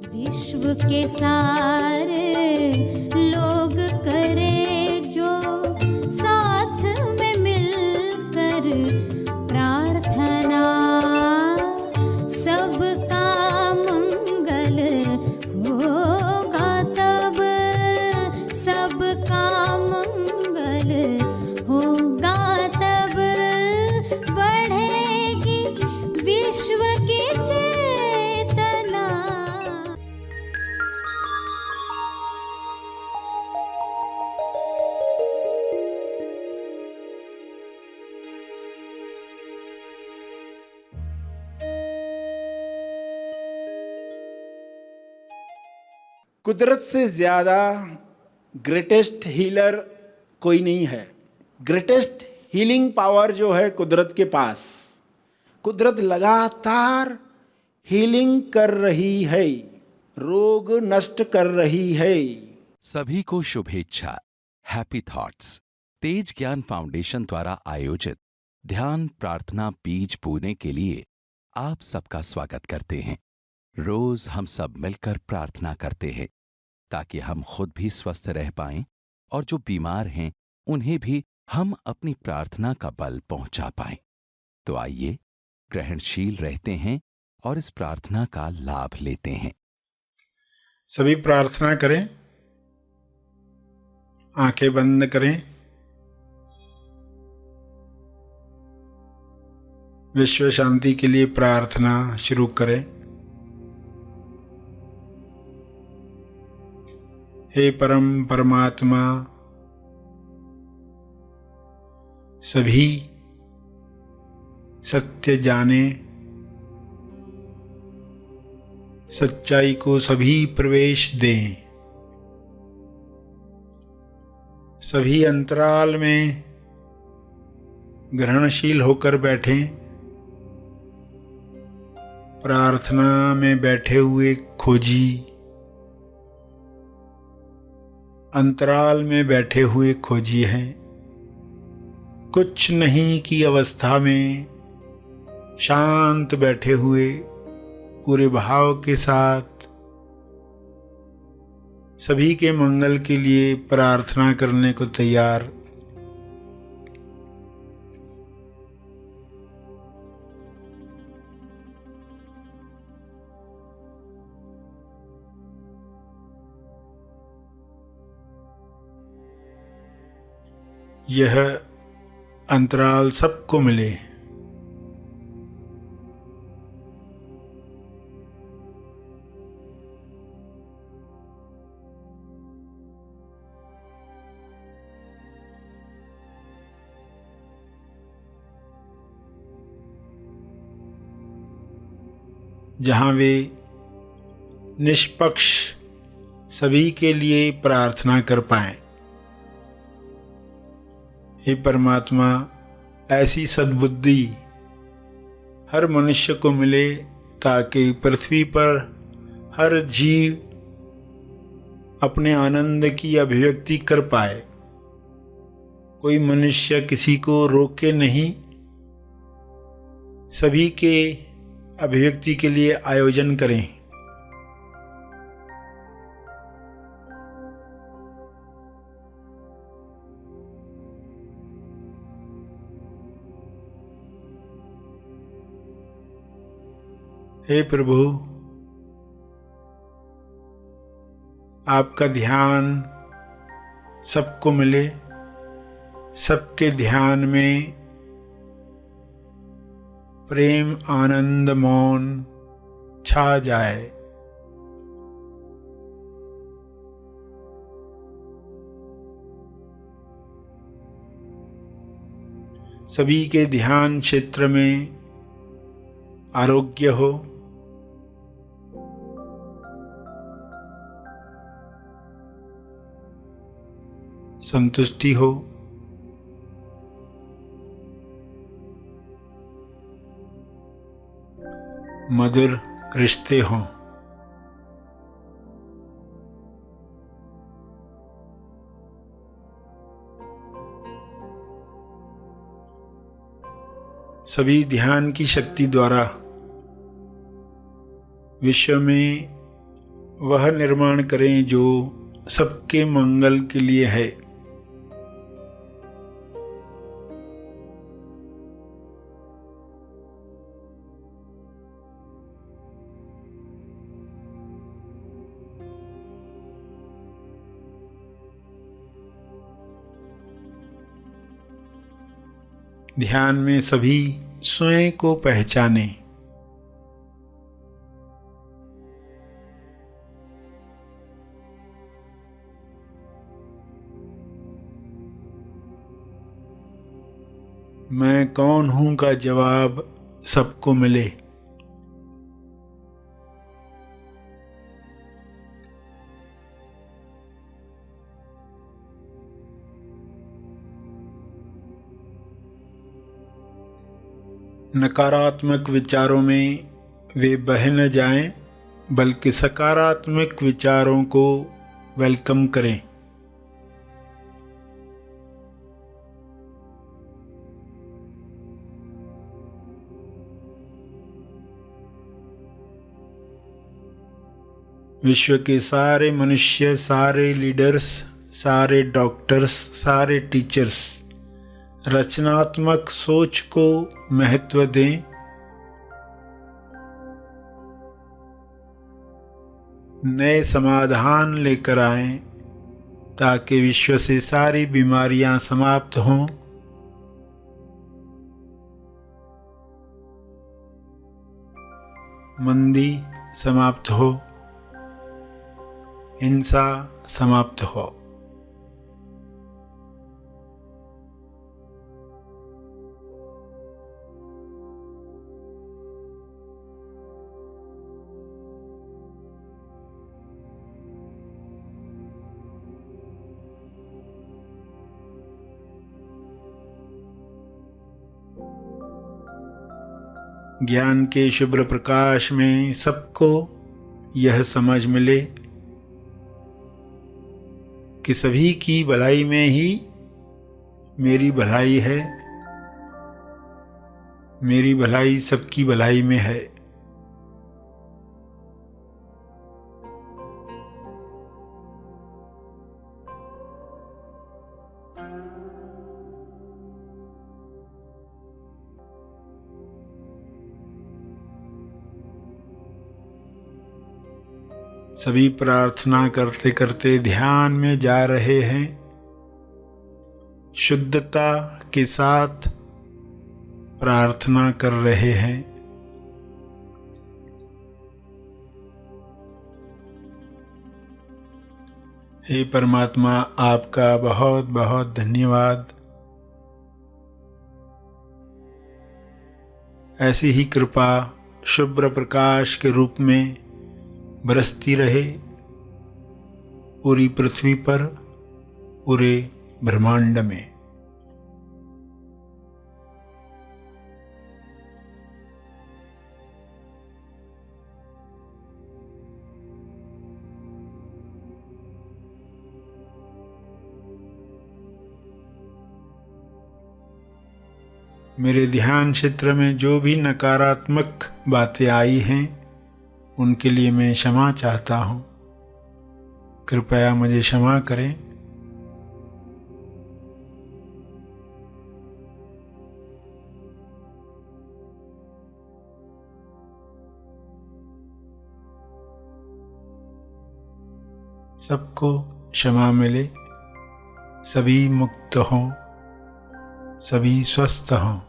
विश्व के सारे लोग करे जो साथ में मिलकर प्रार्थना, सबका मंगल होगा तब, सबका मंगल होगा तब, बढ़ेगी विश्व की चेतना। कुदरत से ज़्यादा ग्रेटेस्ट हीलर कोई नहीं है। ग्रेटेस्ट हीलिंग पावर जो है कुदरत के पास। कुदरत लगातार हीलिंग कर रही है, रोग नष्ट कर रही है। सभी को शुभेच्छा। हैप्पी थॉट्स तेज ज्ञान फाउंडेशन द्वारा आयोजित ध्यान प्रार्थना बीज बोने के लिए आप सबका स्वागत करते हैं। रोज हम सब मिलकर प्रार्थना करते हैं ताकि हम खुद भी स्वस्थ रह पाएं और जो बीमार हैं उन्हें भी हम अपनी प्रार्थना का बल पहुंचा पाएं। तो आइए ग्रहणशील रहते हैं और इस प्रार्थना का लाभ लेते हैं। सभी प्रार्थना करें, आंखें बंद करें। विश्व शांति के लिए प्रार्थना शुरू करें। हे परम परमात्मा, सभी सत्य जाने, सच्चाई को सभी प्रवेश दें। सभी अंतराल में ग्रहणशील होकर बैठें। प्रार्थना में बैठे हुए खोजी, अंतराल में बैठे हुए खोजी हैं। कुछ नहीं की अवस्था में शांत बैठे हुए पूरे भाव के साथ सभी के मंगल के लिए प्रार्थना करने को तैयार। यह अंतराल सबको मिले। जहाँ वे निष्पक्ष सभी के लिए प्रार्थना कर पाएं। हे परमात्मा, ऐसी सद्बुद्धि हर मनुष्य को मिले ताकि पृथ्वी पर हर जीव अपने आनंद की अभिव्यक्ति कर पाए। कोई मनुष्य किसी को रोके नहीं, सभी के अभिव्यक्ति के लिए आयोजन करें। हे प्रभु, आपका ध्यान सबको मिले, सबके ध्यान में प्रेम, आनंद, मौन छा जाए। सभी के ध्यान क्षेत्र में आरोग्य हो, संतुष्टि हो, मधुर रिश्ते हों। सभी ध्यान की शक्ति द्वारा विश्व में वह निर्माण करें जो सबके मंगल के लिए है। ध्यान में सभी स्वयं को पहचाने। मैं कौन हूं का जवाब सबको मिले। नकारात्मक विचारों में वे बह न जाएं, बल्कि सकारात्मक विचारों को वेलकम करें। विश्व के सारे मनुष्य, सारे लीडर्स, सारे डॉक्टर्स, सारे टीचर्स रचनात्मक सोच को महत्व दें। नए समाधान लेकर आएं ताकि विश्व से सारी बीमारियां समाप्त हों। मंदी समाप्त हो, हिंसा समाप्त हो। ज्ञान के शुभ्र प्रकाश में सबको यह समझ मिले कि सभी की भलाई में ही मेरी भलाई है, मेरी भलाई सबकी भलाई में है। सभी प्रार्थना करते करते ध्यान में जा रहे हैं। शुद्धता के साथ प्रार्थना कर रहे हैं। हे परमात्मा, आपका बहुत बहुत धन्यवाद। ऐसी ही कृपा शुभ्र प्रकाश के रूप में बरसती रहे पूरी पृथ्वी पर, पूरे ब्रह्मांड में। मेरे ध्यान क्षेत्र में जो भी नकारात्मक बातें आई हैं, उनके लिए मैं क्षमा चाहता हूँ। कृपया मुझे क्षमा करें। सबको क्षमा मिले, सभी मुक्त हों, सभी स्वस्थ हों।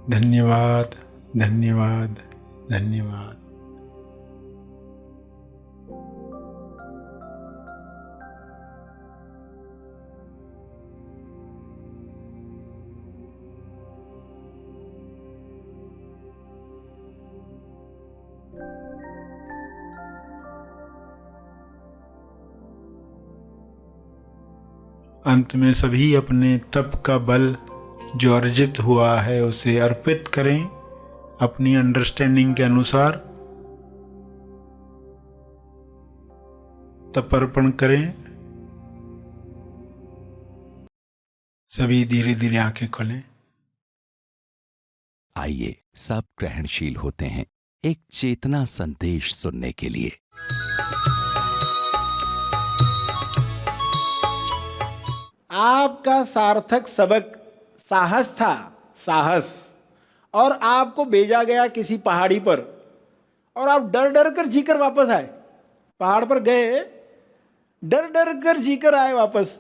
धन्यवाद, धन्यवाद, धन्यवाद। अंत में सभी अपने तप का बल जो अर्जित हुआ है उसे अर्पित करें अपनी अंडरस्टैंडिंग के अनुसार। तपर्पण करें। सभी धीरे धीरे आंखें खोलें। आइए सब ग्रहणशील होते हैं एक चेतना संदेश सुनने के लिए। आपका सार्थक सबक साहस था, साहस। और आपको भेजा गया किसी पहाड़ी पर और आप डर डर कर जीकर वापस आए। पहाड़ पर गए, डर डर कर जीकर आए वापस,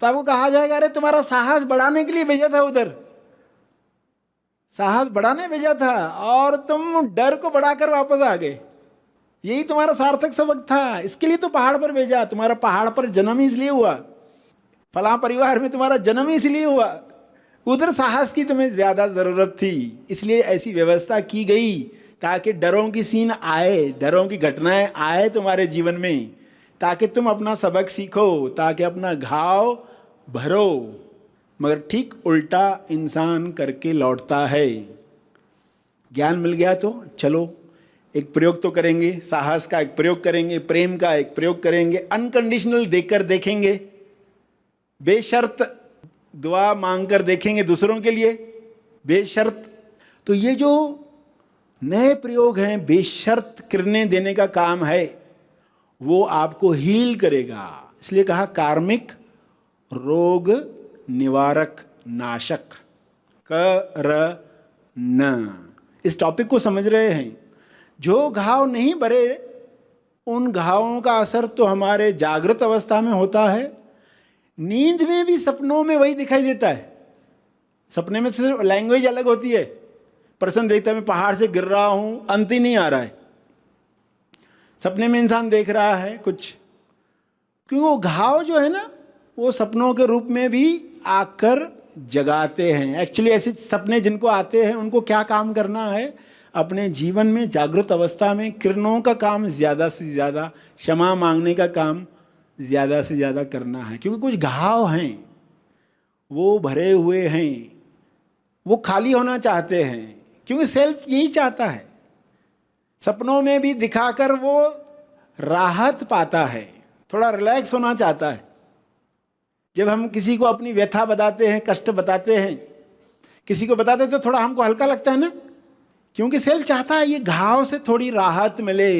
तो आपको कहा जाएगा अरे तुम्हारा साहस बढ़ाने के लिए भेजा था, उधर साहस बढ़ाने भेजा था और तुम डर को बढ़ाकर वापस आ गए। यही तुम्हारा सार्थक सबक था, इसके लिए तो पहाड़ पर भेजा। तुम्हारा पहाड़ पर जन्म ही इसलिए हुआ, फलां परिवार में तुम्हारा जन्म ही इसलिए हुआ, उधर साहस की तुम्हें ज्यादा जरूरत थी, इसलिए ऐसी व्यवस्था की गई ताकि डरों की सीन आए, डरों की घटनाएं आए तुम्हारे जीवन में, ताकि तुम अपना सबक सीखो, ताकि अपना घाव भरो। मगर ठीक उल्टा इंसान करके लौटता है। ज्ञान मिल गया तो चलो एक प्रयोग तो करेंगे, साहस का एक प्रयोग करेंगे, प्रेम का एक प्रयोग करेंगे, अनकंडीशनल देखकर देखेंगे, बेशर्त दुआ मांगकर देखेंगे दूसरों के लिए, बेशर्त। तो ये जो नए प्रयोग हैं, बेशर्त किरणें देने का काम है, वो आपको हील करेगा। इसलिए कहा कार्मिक रोग निवारक नाशक कर न। इस टॉपिक को समझ रहे हैं? जो घाव नहीं भरे उन घावों का असर तो हमारे जागृत अवस्था में होता है, नींद में भी सपनों में वही दिखाई देता है। सपने में सिर्फ लैंग्वेज अलग होती है। पर्सन देखता है मैं पहाड़ से गिर रहा हूं, अंत ही नहीं आ रहा है। सपने में इंसान देख रहा है कुछ, क्योंकि वो घाव जो है ना वो सपनों के रूप में भी आकर जगाते हैं। एक्चुअली ऐसे सपने जिनको आते हैं उनको क्या काम करना है अपने जीवन में, जागृत अवस्था में किरणों का काम ज़्यादा से ज़्यादा, क्षमा मांगने का काम ज़्यादा से ज़्यादा करना है। क्योंकि कुछ घाव हैं वो भरे हुए हैं, वो खाली होना चाहते हैं, क्योंकि सेल्फ यही चाहता है। सपनों में भी दिखाकर वो राहत पाता है, थोड़ा रिलैक्स होना चाहता है। जब हम किसी को अपनी व्यथा बताते हैं, कष्ट बताते हैं, किसी को बताते हैं तो थोड़ा हमको हल्का लगता है ना, क्योंकि सेल्फ चाहता है ये घाव से थोड़ी राहत मिले,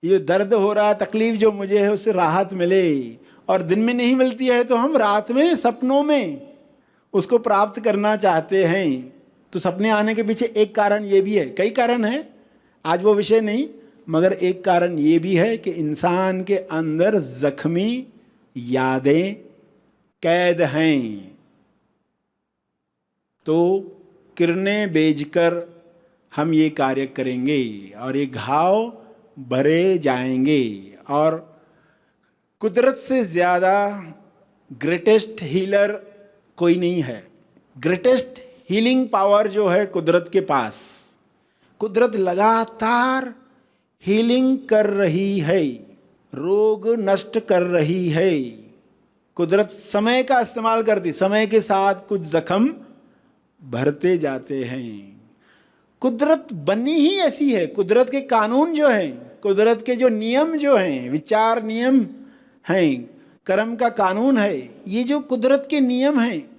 ये दर्द हो रहा तकलीफ जो मुझे है उससे राहत मिले। और दिन में नहीं मिलती है तो हम रात में सपनों में उसको प्राप्त करना चाहते हैं। तो सपने आने के पीछे एक कारण ये भी है, कई कारण है, आज वो विषय नहीं, मगर एक कारण ये भी है कि इंसान के अंदर जख्मी यादें कैद हैं। तो किरणें बेचकर हम ये कार्य करेंगे और ये घाव भरे जाएंगे। और कुदरत से ज़्यादा ग्रेटेस्ट हीलर कोई नहीं है। ग्रेटेस्ट हीलिंग पावर जो है कुदरत के पास, कुदरत लगातार हीलिंग कर रही है, रोग नष्ट कर रही है। कुदरत समय का इस्तेमाल करती, समय के साथ कुछ जख्म भरते जाते हैं। कुदरत बनी ही ऐसी है। कुदरत के कानून जो हैं, कुदरत के जो नियम जो हैं, विचार नियम हैं, कर्म का कानून है, ये जो कुदरत के नियम हैं,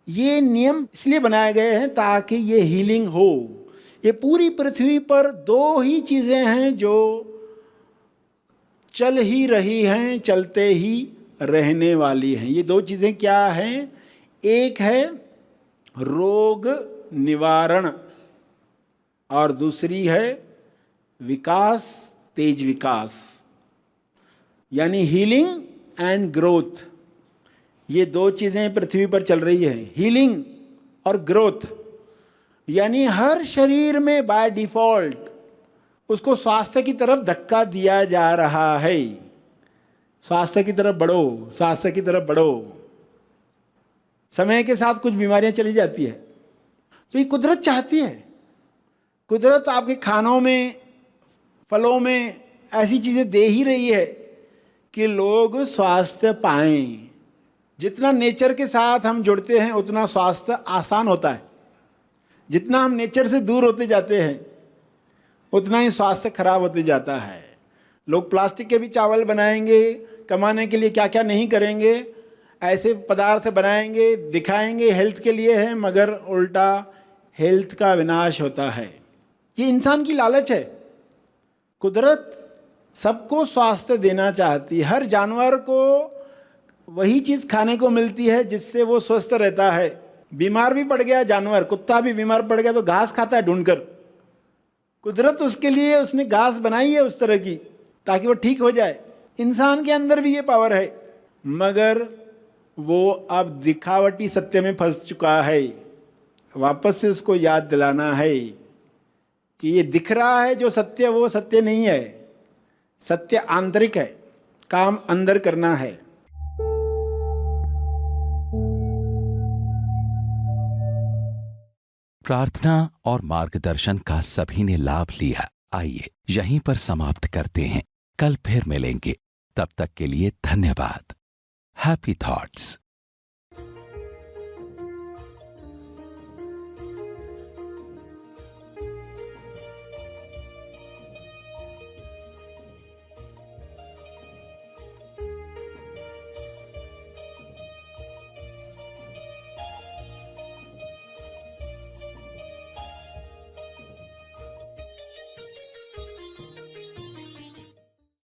ये नियम इसलिए बनाए गए हैं ताकि ये हीलिंग हो। ये पूरी पृथ्वी पर दो ही चीज़ें हैं जो चल ही रही हैं, चलते ही रहने वाली हैं। ये दो चीज़ें क्या हैं? एक है रोग निवारण और दूसरी है विकास, तेज विकास, यानी हीलिंग एंड ग्रोथ। ये दो चीज़ें पृथ्वी पर चल रही है, हीलिंग और ग्रोथ। यानी हर शरीर में बाय डिफॉल्ट उसको स्वास्थ्य की तरफ धक्का दिया जा रहा है। स्वास्थ्य की तरफ बढ़ो, स्वास्थ्य की तरफ बढ़ो। समय के साथ कुछ बीमारियां चली जाती है, तो ये कुदरत चाहती है। कुदरत आपके खानों में, फलों में ऐसी चीज़ें दे ही रही है कि लोग स्वास्थ्य पाएं। जितना नेचर के साथ हम जुड़ते हैं उतना स्वास्थ्य आसान होता है। जितना हम नेचर से दूर होते जाते हैं उतना ही स्वास्थ्य खराब होते जाता है। लोग प्लास्टिक के भी चावल बनाएंगे, कमाने के लिए क्या क्या नहीं करेंगे, ऐसे पदार्थ बनाएंगे, दिखाएंगे हेल्थ के लिए है, मगर उल्टा हेल्थ का विनाश होता है। ये इंसान की लालच है। कुदरत सबको स्वास्थ्य देना चाहती है। हर जानवर को वही चीज़ खाने को मिलती है जिससे वो स्वस्थ रहता है। बीमार भी पड़ गया जानवर, कुत्ता भी बीमार पड़ गया तो घास खाता है ढूंढकर। कुदरत उसके लिए उसने घास बनाई है उस तरह की ताकि वो ठीक हो जाए। इंसान के अंदर भी ये पावर है, मगर वो अब दिखावटी सत्य में फंस चुका है। वापस से उसको याद दिलाना है कि ये दिख रहा है जो सत्य, वो सत्य नहीं है। सत्य आंतरिक है, काम अंदर करना है। प्रार्थना और मार्गदर्शन का सभी ने लाभ लिया। आइए यहीं पर समाप्त करते हैं। कल फिर मिलेंगे। तब तक के लिए धन्यवाद। Happy thoughts.